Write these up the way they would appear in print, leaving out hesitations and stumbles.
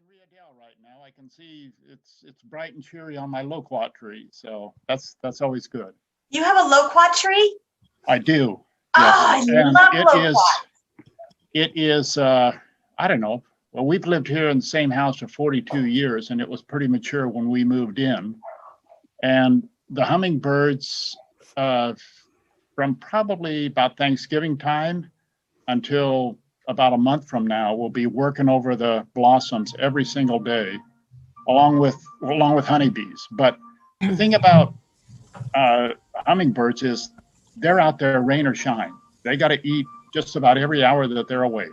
Riadale right now. I can see it's bright and cheery on my loquat tree, so that's always good. You have a loquat tree? I do. Oh, Yes. I And love it is I don't know. Well, we've lived here in the same house for 42 years, and it was pretty mature when we moved in. And the hummingbirds, from probably about Thanksgiving time until about a month from now, will be working over the blossoms every single day, along with honeybees. But the thing about hummingbirds is they're out there rain or shine. They got to eat just about every hour that they're awake.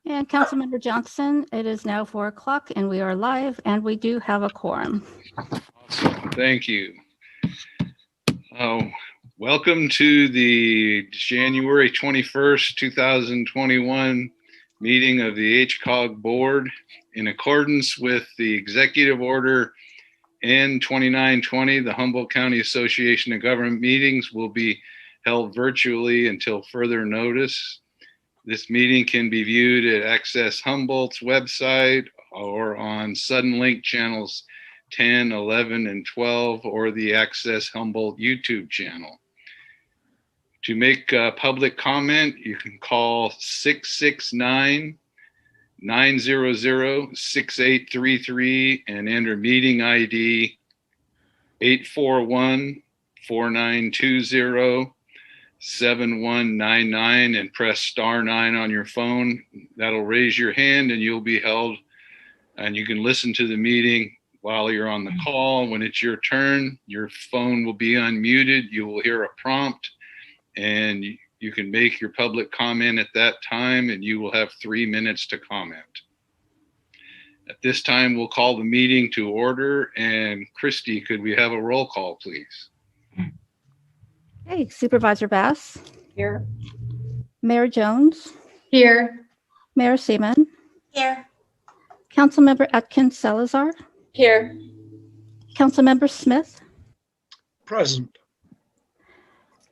And Councilmember Johnson, it is now 4 o'clock and we are live and we do have a quorum. Awesome. Thank you. Welcome to the January 21st, 2021 meeting of the HCOG Board. In accordance with the Executive Order N2920, the Humboldt County Association of Government meetings will be held virtually until further notice. This meeting can be viewed at Access Humboldt's website or on Suddenlink channels 10, 11, and 12, or the Access Humboldt YouTube channel. To make public comment, you can call 669-900-6833 and enter meeting ID 841-4920-7199 and press *9 on your phone. That'll raise your hand and you'll be held, and you can listen to the meeting while you're on the call. When it's your turn, your phone will be unmuted. You will hear a prompt and you can make your public comment at that time, and you will have 3 minutes to comment. At this time, we'll call the meeting to order. And Christy, could we have a roll call, please? Hey, Supervisor Bass, Here. Mayor Jones, Here. Mayor Seaman, Here. Councilmember Atkins Salazar, Here. Councilmember Smith, Present.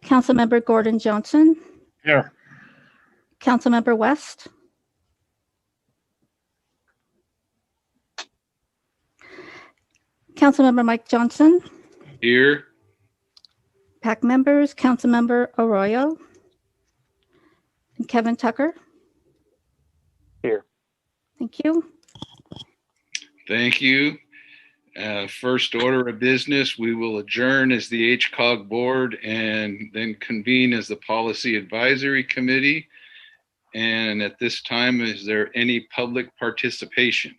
Councilmember Gordon Johnson, Here. Councilmember West, Councilmember Mike Johnson, Here. PAC members, Councilmember Arroyo, and Kevin Tucker. Here. Thank you. Thank you. First order of business, we will adjourn as the HCOG Board and then convene as the Policy Advisory Committee. And at this time, is there any public participation?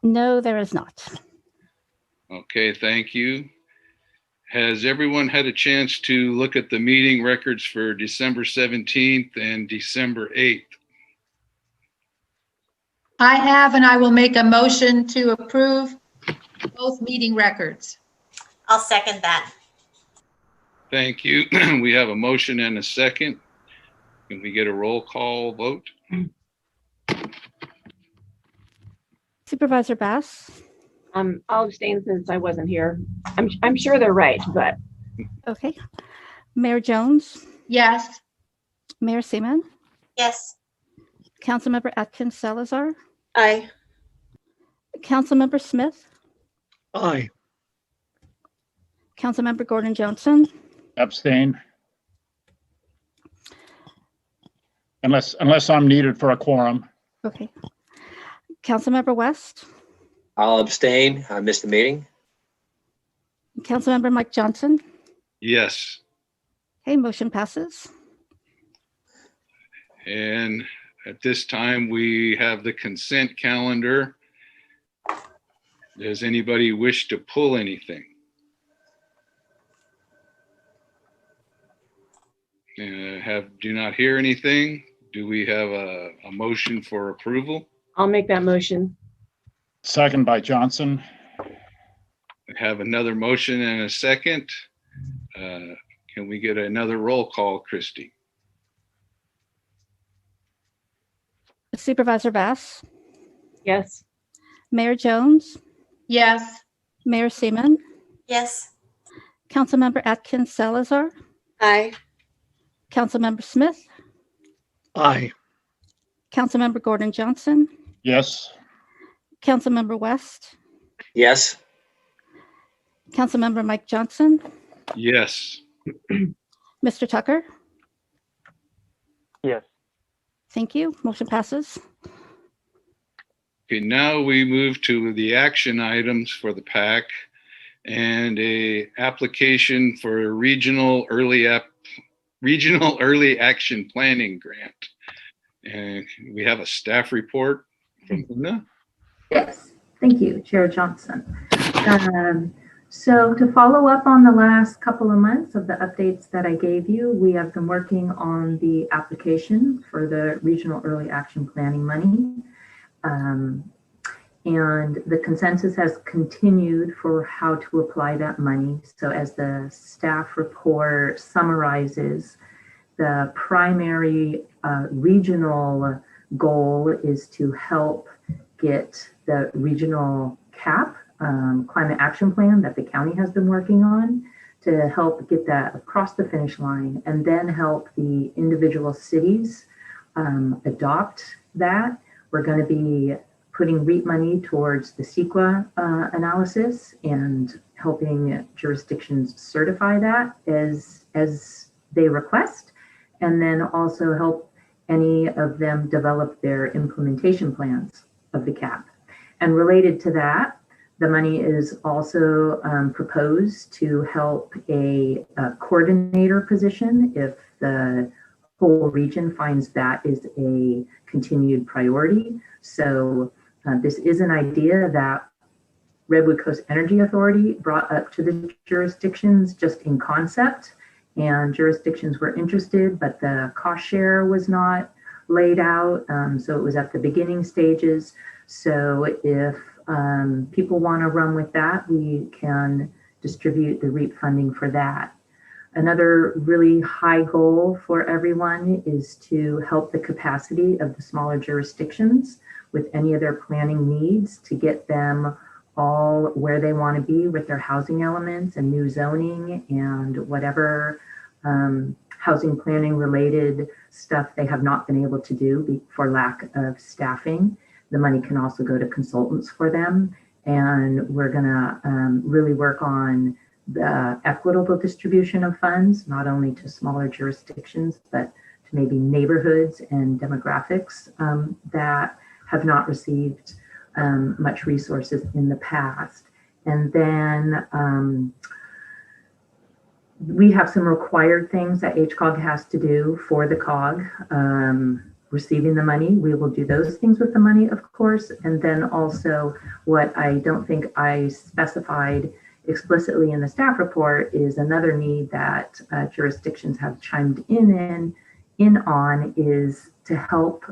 No, there is not. Okay, thank you. Has everyone had a chance to look at the meeting records for December 17th and December 8th? I have, and I will make a motion to approve both meeting records. I'll second that. Thank you. We have a motion and a second. Can we get a roll call vote? Supervisor Bass, I'll abstain since I wasn't here. I'm sure they're right, but okay. Mayor Jones, Yes. Mayor Seaman, Yes. Councilmember Atkins Salazar, Aye. Councilmember Smith, Aye. Councilmember Gordon Johnson, Abstain. Unless I'm needed for a quorum. okay. Councilmember West, I'll abstain. I missed the meeting. Councilmember Mike Johnson. Yes. Okay, motion passes. And at this time, we have the consent calendar. Does anybody wish to pull anything? Do not hear anything. Do we have a motion for approval? I'll make that motion. Second by Johnson. We have another motion and a second. Can we get another roll call, Christy? Supervisor Bass, Yes. Mayor Jones, Yes. Mayor Seaman, Yes. Councilmember Atkins Salazar, Aye. Councilmember Smith, Aye. Councilmember Gordon Johnson, Yes. Councilmember West, Yes. Councilmember Mike Johnson, Yes. Mr. Tucker. Yes. Thank you. Motion passes. Okay, now we move to the action items for the PAC and a application for a regional early action planning grant. And we have a staff report from Una. Yes, thank you, Chair Johnson. So to follow up on the last couple of months of the updates that I gave you, we have been working on the application for the Regional Early Action Planning money. And the consensus has continued for how to apply that money. So as the staff report summarizes, the primary regional goal is to help get the regional CAP, climate action plan that the county has been working on, to help get that across the finish line, and then help the individual cities adopt that. We're going to be putting REAP money towards the CEQA analysis and helping jurisdictions certify that as they request, and then also help any of them develop their implementation plans of the CAP. And related to that, the money is also proposed to help a coordinator position if the whole region finds that is a continued priority. So this is an idea that Redwood Coast Energy Authority brought up to the jurisdictions just in concept, and jurisdictions were interested, but the cost share was not laid out. So it was at the beginning stages. So if people want to run with that, we can distribute the REAP funding for that. Another really high goal for everyone is to help the capacity of the smaller jurisdictions with any of their planning needs to get them all where they want to be with their housing elements and new zoning and whatever housing planning related stuff they have not been able to do for lack of staffing. The money can also go to consultants for them. And we're gonna really work on the equitable distribution of funds, not only to smaller jurisdictions, but to maybe neighborhoods and demographics that have not received much resources in the past. And then we have some required things that HCOG has to do for the COG. Receiving the money, we will do those things with the money, of course. And then also what I don't think I specified explicitly in the staff report is another need that jurisdictions have chimed in on is to help,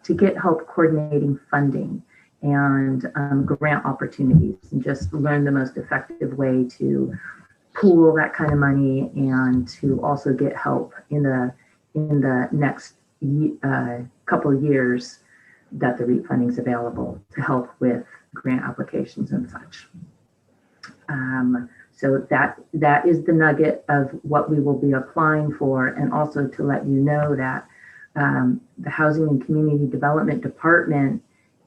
to get help coordinating funding and grant opportunities, and just learn the most effective way to pool that kind of money and to also get help in the next couple of years that the REAP funding is available to help with grant applications and such. So that is the nugget of what we will be applying for, and also to let you know that the Housing and Community Development Department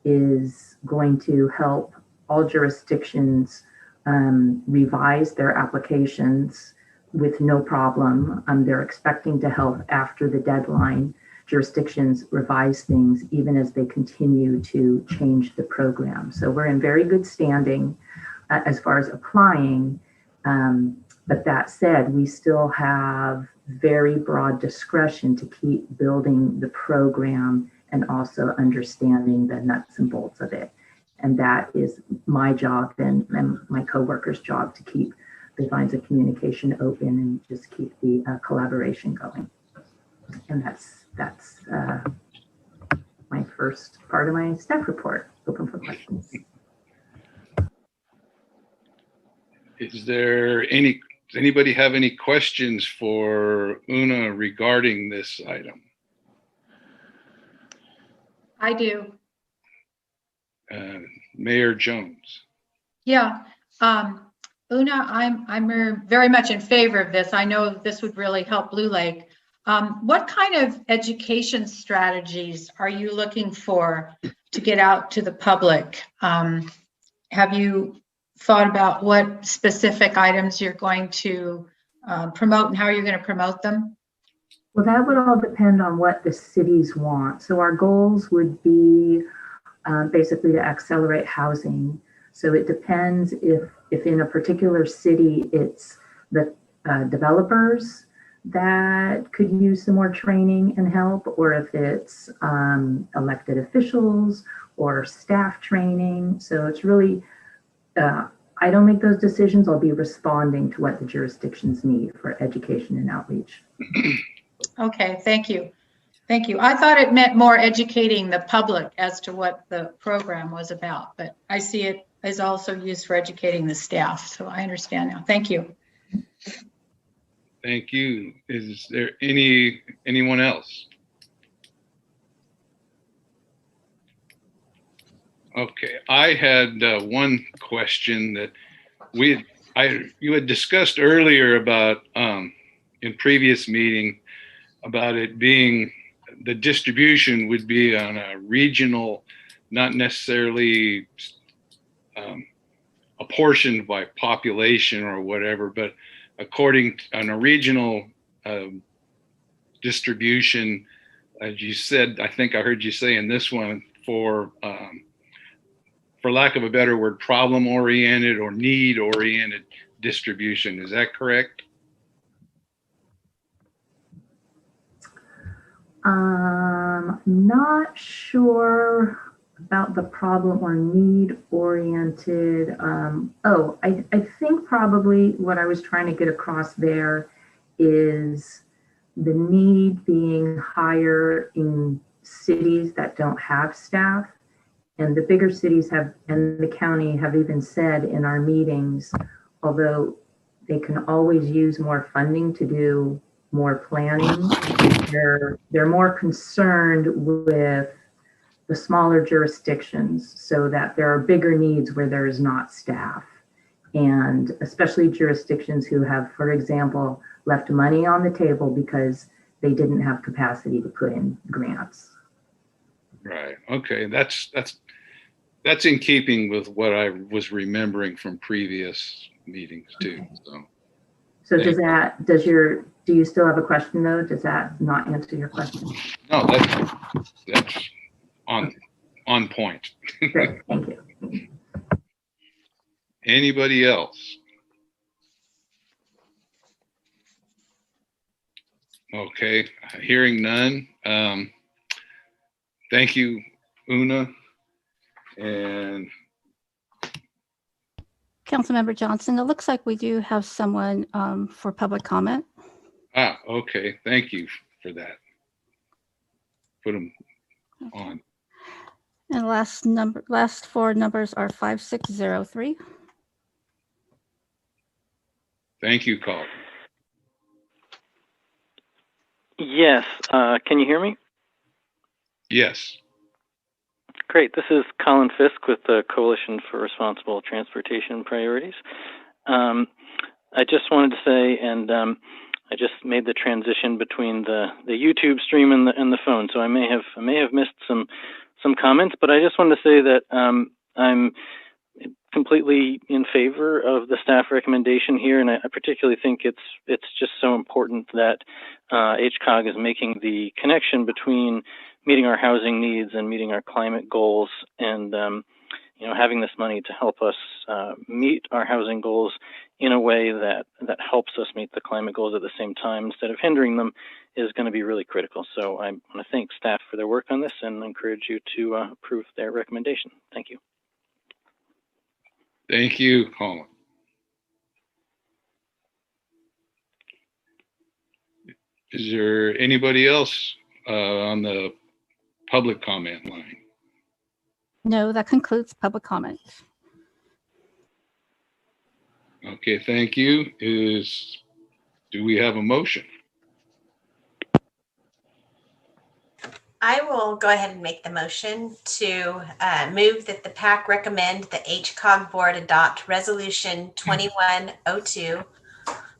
is going to help all jurisdictions revise their applications with no problem. They're expecting to help after the deadline. Jurisdictions revise things even as they continue to change the program. So we're in very good standing as far as applying. But that said, we still have very broad discretion to keep building the program and also understanding the nuts and bolts of it. And that is my job and my coworkers' job, to keep the lines of communication open and just keep the collaboration going. And that's my first part of my staff report. Open for questions. Does anybody have any questions for Una regarding this item? I do. Mayor Jones. Yeah. Una, I'm very much in favor of this. I know this would really help Blue Lake. What kind of education strategies are you looking for to get out to the public? Have you thought about what specific items you're going to promote and how you're going to promote them? Well, that would all depend on what the cities want. So our goals would be basically to accelerate housing. So it depends if in a particular city, it's the developers that could use some more training and help, or if it's elected officials or staff training. So it's really, I don't make those decisions. I'll be responding to what the jurisdictions need for education and outreach. Okay, thank you. Thank you. I thought it meant more educating the public as to what the program was about, but I see it as also used for educating the staff. So I understand now. Thank you. Thank you. Is there anyone else? Okay, I had one question that you had discussed earlier about in previous meeting about it being the distribution would be on a regional, not necessarily apportioned by population or whatever, but according on a regional distribution, as you said, I think I heard you say in this one, for lack of a better word, problem-oriented or need-oriented distribution. Is that correct? Not sure about the problem or need oriented. I think probably what I was trying to get across there is the need being higher in cities that don't have staff. And the bigger cities have, and the county have even said in our meetings, although they can always use more funding to do more planning, they're more concerned with the smaller jurisdictions, so that there are bigger needs where there is not staff. And especially jurisdictions who have, for example, left money on the table because they didn't have capacity to put in grants. Right. Okay. That's in keeping with what I was remembering from previous meetings too. Okay. So do you still have a question though? Does that not answer your question? No, that's on point. Great, thank you. Anybody else? Okay, hearing none. Thank you, Una. And Councilmember Johnson, it looks like we do have someone for public comment. okay. Thank you for that. Put them on. And last four numbers are 5603. Thank you, Colin. Yes. Can you hear me? Yes. Great. This is Colin Fisk with the Coalition for Responsible Transportation Priorities. I just wanted to say, and I just made the transition between the YouTube stream and the phone, so I may have missed some comments, but I just wanted to say that I'm completely in favor of the staff recommendation here, and I particularly think it's just so important that HCOG is making the connection between meeting our housing needs and meeting our climate goals, and having this money to help us meet our housing goals in a way that helps us meet the climate goals at the same time instead of hindering them is going to be really critical. So I want to thank staff for their work on this and encourage you to approve their recommendation. Thank you. Thank you, Colin. Is there anybody else on the public comment line? No, that concludes public comment. Okay, thank you. Do we have a motion? I will go ahead and make the motion to move that the PAC recommend the HCOG board adopt resolution 2102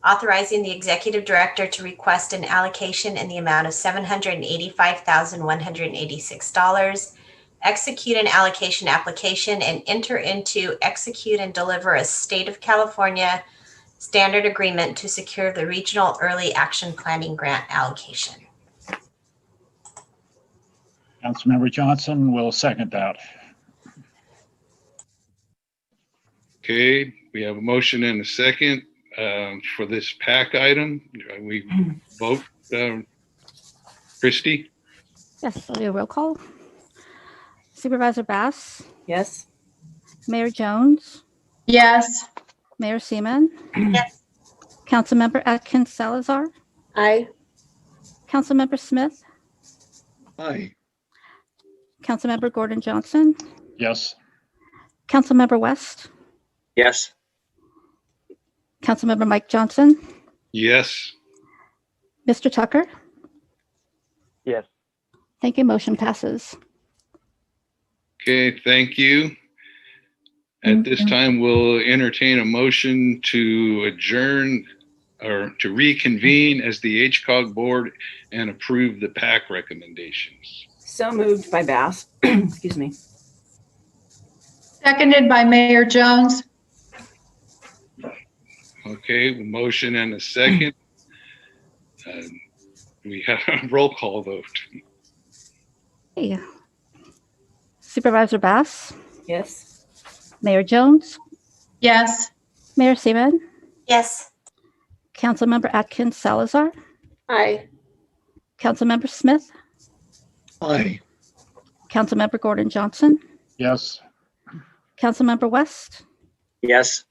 authorizing the executive director to request an allocation in the amount of $785,186, execute an allocation application, and enter into, execute, and deliver a State of California standard agreement to secure the Regional Early Action Planning Grant allocation. Councilmember Johnson will second that. Okay, we have a motion and a second for this PAC item. We vote, Christie? Yes, I'll do a roll call. Supervisor Bass, Yes. Mayor Jones, Yes. Mayor Seaman, Yes. Councilmember Atkins Salazar, Aye. Councilmember Smith, Aye. Councilmember Gordon Johnson, Yes. Councilmember West, Yes. Councilmember Mike Johnson, Yes. Mr. Tucker. Yes. Thank you. Motion passes. Okay, thank you. At this time, we'll entertain a motion to adjourn or to reconvene as the HCOG board and approve the PAC recommendations. So moved by Bass. Excuse me. Seconded by Mayor Jones. Okay, motion and a second. We have a roll call vote. Hey. Supervisor Bass, Yes. Mayor Jones, Yes. Mayor Seaman, Yes. Councilmember Atkins Salazar, Aye. Councilmember Smith, Aye. Councilmember Gordon Johnson, Yes. Councilmember West, Yes.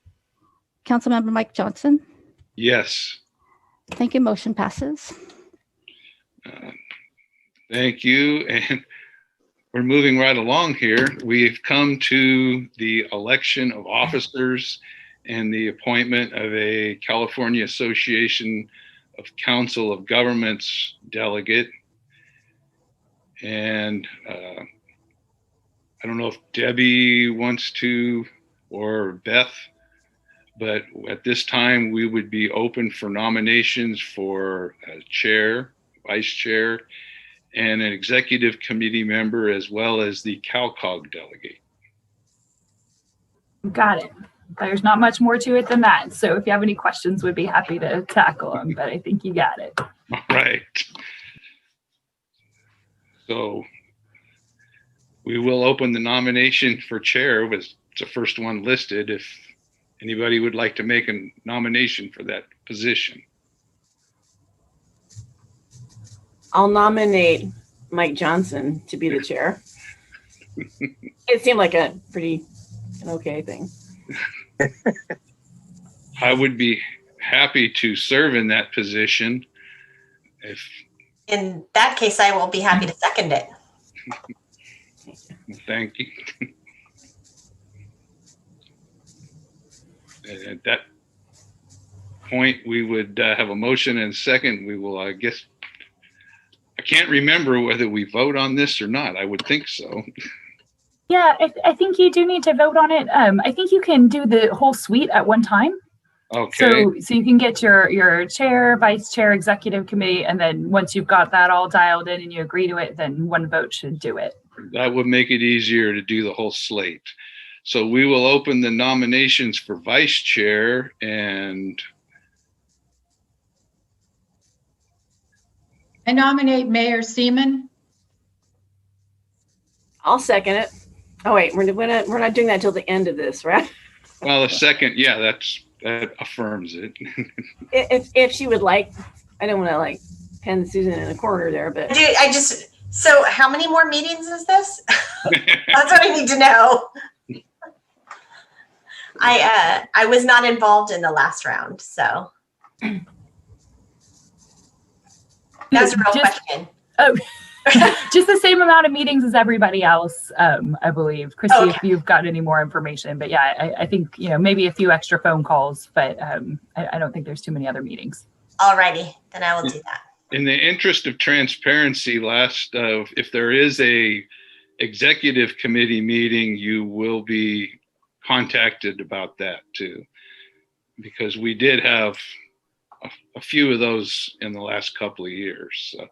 Councilmember Mike Johnson. Yes. Thank you. Motion passes. Thank you. And we're moving right along here. We've come to the election of officers and the appointment of a California Association of Council of Governments delegate. And I don't know if Debbie wants to or Beth, but at this time we would be open for nominations for a chair, vice chair, and an executive committee member, as well as the CalCog delegate. Got it. There's not much more to it than that. So if you have any questions, we'd be happy to tackle them, but I think you got it. All right. So we will open the nomination for chair. Was the first one listed. If anybody would like to make a nomination for that position. I'll nominate Mike Johnson to be the chair. It seemed like an okay thing. I would be happy to serve in that position. If In that case, I will be happy to second it. thank you. And at that point, we would have a motion and second. We will, I guess, I can't remember whether we vote on this or not. I would think so. Yeah, I think you do need to vote on it. I think you can do the whole suite at one time. Okay. So you can get your chair, vice chair, executive committee, and then once you've got that all dialed in and you agree to it, then one vote should do it. That would make it easier to do the whole slate. So we will open the nominations for vice chair, and I nominate Mayor Seaman. I'll second it. Oh wait, we're not doing that until the end of this, right? well, a second, yeah, that affirms it. If she would like, I don't want to like pin Susan in a corner there, but So how many more meetings is this? That's what I need to know. I was not involved in the last round, so that's a real question. Oh, just the same amount of meetings as everybody else, I believe. Christy, Okay. if you've got any more information, but yeah, I think, maybe a few extra phone calls, but I don't think there's too many other meetings. Alrighty, then I will do that. In the interest of transparency, if there is a executive committee meeting, you will be contacted about that too, because we did have a few of those in the last couple of years. So.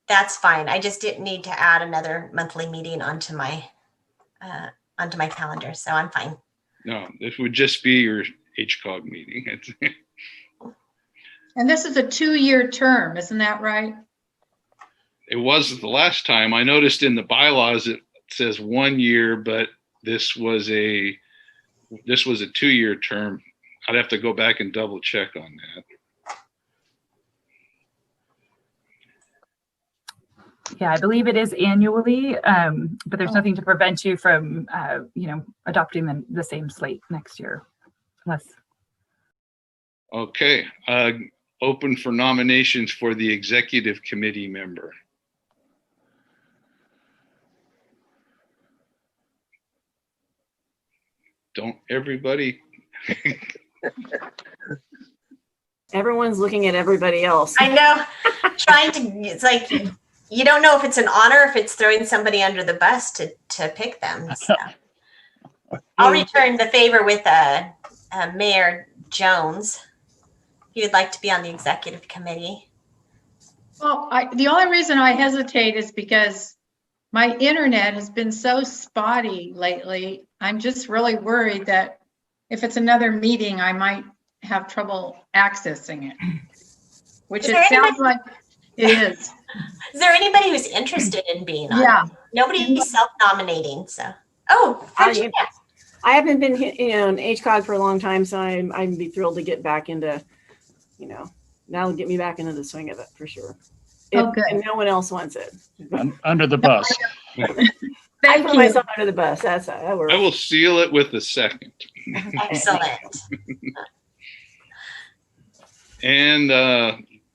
That's fine. I just didn't need to add another monthly meeting onto my calendar, so I'm fine. No, this would just be your HCOG meeting. And this is a 2-year term, isn't that right? It was the last time. I noticed in the bylaws it says 1 year, but this was a 2-year term. I'd have to go back and double check on that. Yeah, I believe it is annually, but there's nothing to prevent you from, adopting the same slate next year, unless. Okay, open for nominations for the executive committee member. Don't everybody? Everyone's looking at everybody else. I know, it's like, you don't know if it's an honor, if it's throwing somebody under the bus to pick them. So. I'll return the favor with Mayor Jones. If you'd like to be on the executive committee. Well, the only reason I hesitate is because my internet has been so spotty lately. I'm just really worried that if it's another meeting, I might have trouble accessing it, which it sounds like it is. Is there anybody who's interested in being on? Yeah. Nobody's self-nominating, so. Oh, Virginia. I haven't been in HCOG for a long time, so I'd be thrilled to get back into, that'll get me back into the swing of it for sure. Okay. And no one else wants it. Under the bus. I put myself under the bus. That works. I will seal it with a second. Excellent. And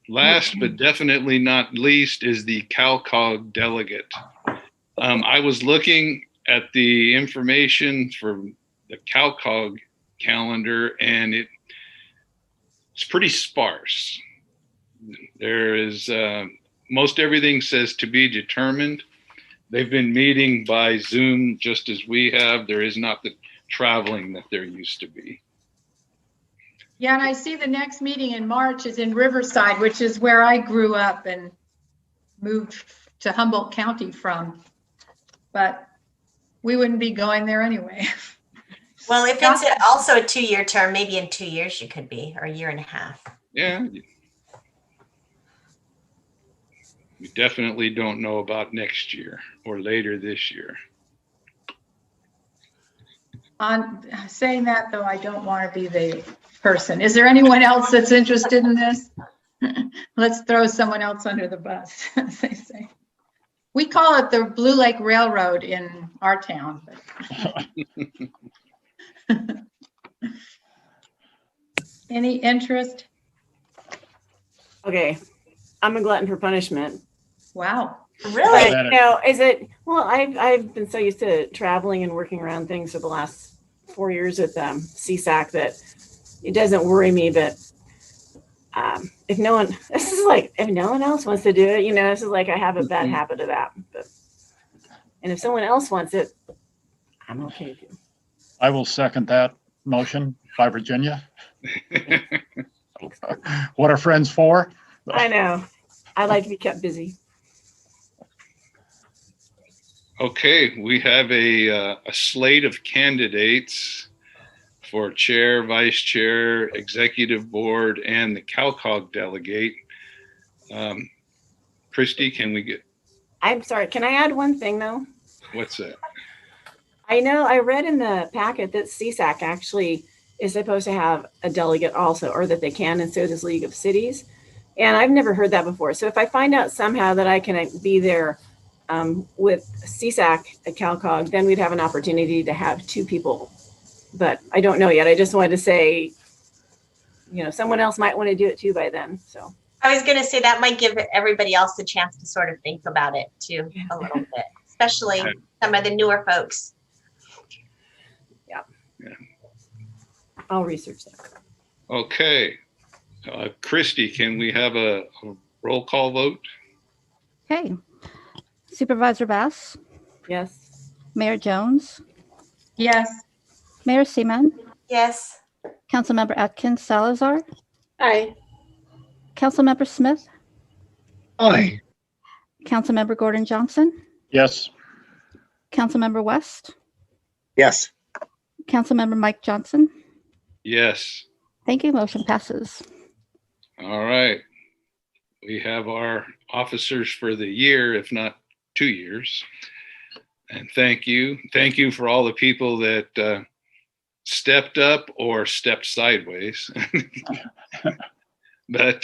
last but definitely not least is the CalCog delegate. I was looking at the information for the CalCog calendar, and it's pretty sparse. There is most everything says to be determined. They've been meeting by Zoom just as we have. There is not the traveling that there used to be. Yeah, and I see the next meeting in March is in Riverside, which is where I grew up and moved to Humboldt County from. But we wouldn't be going there anyway. Well, if it's also a 2-year term, maybe in 2 years you could be, or a year and a half. Yeah. We definitely don't know about next year or later this year. On saying that, though, I don't want to be the person. Is there anyone else that's interested in this? Let's throw someone else under the bus, as they say. We call it the Blue Lake Railroad in our town. Any interest? Okay, I'm a glutton for punishment. Wow. Really? But, is it? Well, I've been so used to traveling and working around things for the last 4 years with CSAC that it doesn't worry me. But if no one else wants to do it, this is like I have a bad habit of that. And if someone else wants it, I'm okay with you. I will second that motion by Virginia. What are friends for? I know. I like to be kept busy. Okay, we have a slate of candidates for chair, vice chair, executive board, and the CalCog delegate. Christy, can we get? I'm sorry. Can I add one thing though? What's that? I know I read in the packet that CSAC actually is supposed to have a delegate also, or that they can, and so does League of Cities. And I've never heard that before. So if I find out somehow that I can be there with CSAC at CalCog, then we'd have an opportunity to have 2 people. But I don't know yet. I just wanted to say, someone else might want to do it too by then. So I was going to say that might give everybody else a chance to sort of think about it too a little bit, especially some of the newer folks. Yeah. I'll research that. Okay. Christy, can we have a roll call vote? Okay. Supervisor Bass, Yes. Mayor Jones, Yes. Mayor Seaman, Yes. Councilmember Atkins Salazar, Aye. Councilmember Smith, Aye. Councilmember Gordon Johnson, Yes. Councilmember West, Yes. Councilmember Mike Johnson. Yes. Thank you. Motion passes. All right. We have our officers for the year, if not 2 years. And thank you. Thank you for all the people that stepped up or stepped sideways. But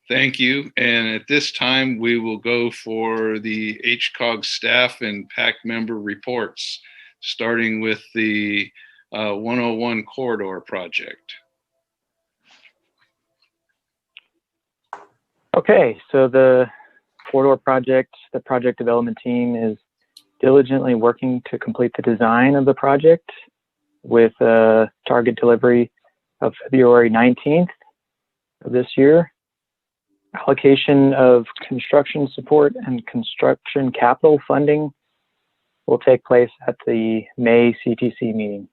thank you. And at this time, we will go for the HCOG staff and PAC member reports, starting with the 101 corridor project. Okay, so the corridor project, the project development team is diligently working to complete the design of the project with a target delivery of February 19th of this year. Allocation of construction support and construction capital funding will take place at the May CTC meeting.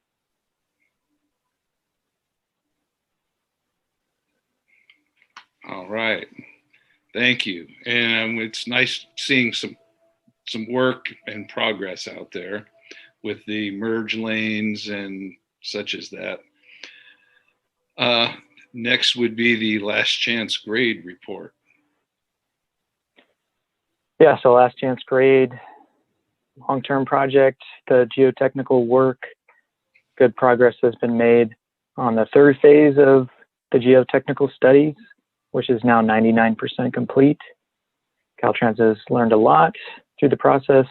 All right. Thank you. And it's nice seeing some work and progress out there with the merge lanes and such as that. Next would be the last chance grade report. Yeah, so last chance grade, long-term project, the geotechnical work, good progress has been made on the third phase of the geotechnical studies, which is now 99% complete. Caltrans has learned a lot through the process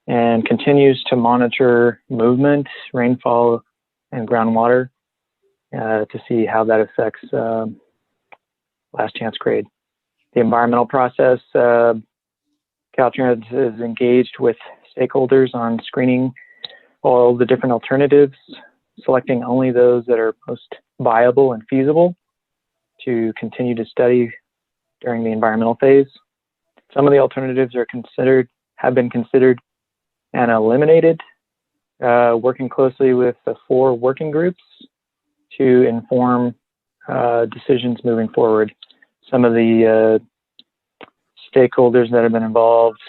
and continues to monitor movement, rainfall, and groundwater to see how that affects last chance grade. The environmental process, Caltrans is engaged with stakeholders on screening all the different alternatives, selecting only those that are most viable and feasible to continue to study during the environmental phase. Some of the alternatives have been considered and eliminated, working closely with the 4 working groups to inform decisions moving forward. Some of the stakeholders that have been involved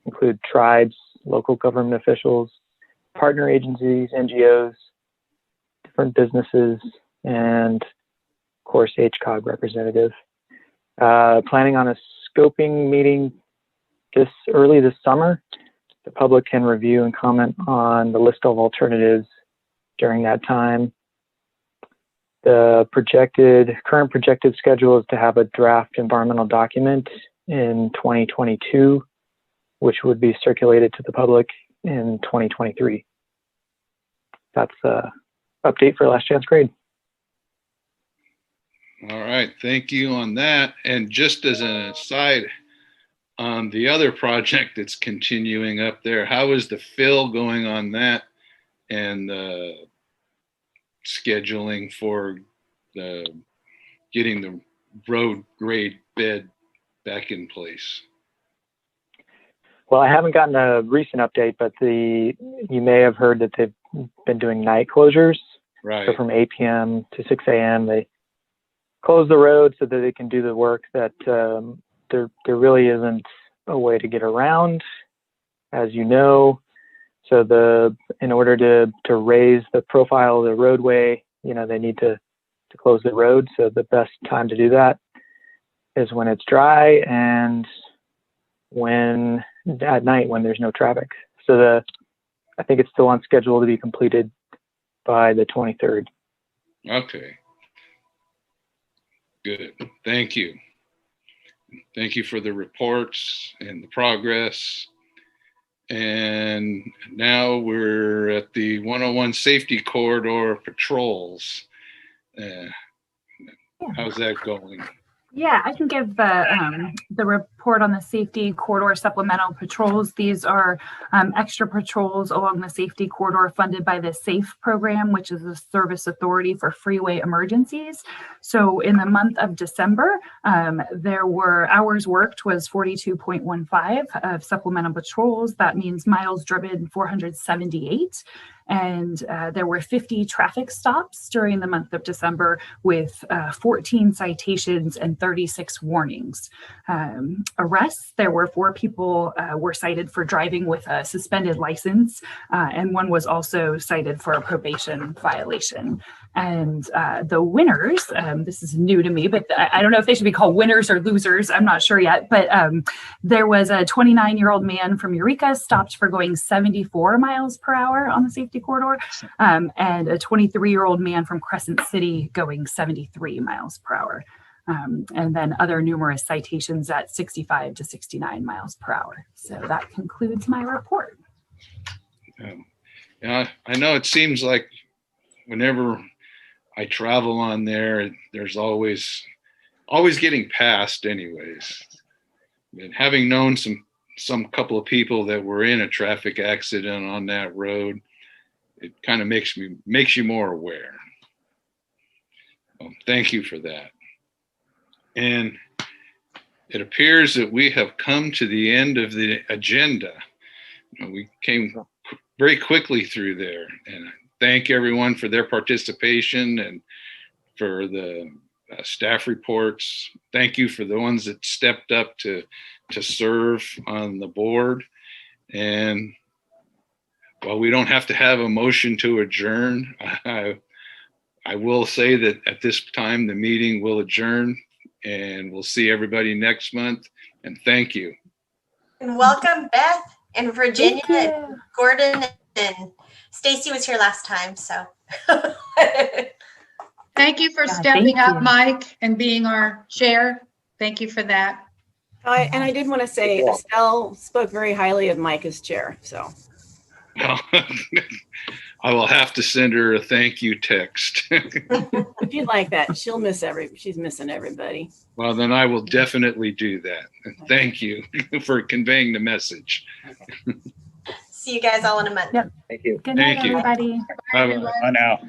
include tribes, local government officials, partner agencies, NGOs, different businesses, and of course, HCOG representative. Planning on a scoping meeting early this summer. The public can review and comment on the list of alternatives during that time. The current projected schedule is to have a draft environmental document in 2022, which would be circulated to the public in 2023. That's the update for last chance grade. All right, thank you on that. And just as an aside, on the other project that's continuing up there, how is the fill going on that and the scheduling for getting the road grade bed back in place? Well, I haven't gotten a recent update, but you may have heard that they've been doing night closures. Right. So from 8 p.m. to 6 a.m. they close the road so that they can do the work that there really isn't a way to get around, as you know. So in order to raise the profile of the roadway, they need to close the road. So the best time to do that is when it's dry and at night when there's no traffic. So I think it's still on schedule to be completed by the 23rd. Okay. Good. Thank you. Thank you for the reports and the progress. And now we're at the 101 safety corridor patrols. How's that going? Yeah, I can give the report on the safety corridor supplemental patrols. These are extra patrols along the safety corridor funded by the SAFE program, which is the Service Authority for Freeway Emergencies. So in the month of December, there were hours worked was 42.15 of supplemental patrols. That means miles driven 478. And there were 50 traffic stops during the month of December with 14 citations and 36 warnings. Arrests, there were 4 people were cited for driving with a suspended license, and 1 was also cited for a probation violation. And the winners, this is new to me, but I don't know if they should be called winners or losers. I'm not sure yet. But there was a 29-year-old man from Eureka stopped for going 74 miles per hour on the safety corridor, and a 23-year-old man from Crescent City going 73 miles per hour. And then other numerous citations at 65 to 69 miles per hour. So that concludes my report. Yeah, I know it seems like whenever I travel on there, there's always getting passed anyways. And having known some couple of people that were in a traffic accident on that road, it kind of makes you more aware. Thank you for that. And it appears that we have come to the end of the agenda. We came very quickly through there, and I thank everyone for their participation and for the staff reports. Thank you for the ones that stepped up to serve on the board. And while we don't have to have a motion to adjourn, I will say that at this time, the meeting will adjourn, and we'll see everybody next month. And thank you. And welcome, Beth and Virginia and Gordon, and Stacy was here last time, so. Thank you for stepping up, Mike, and being our chair. Thank you for that. And I did want to say Estelle spoke very highly of Mike as chair, so. I will have to send her a thank you text. If you'd like that, she's missing everybody. Well, then I will definitely do that. Thank you for conveying the message. See you guys all in a month. Yep. Thank you. Good night, Thank you. everybody. Bye-bye. Bye now.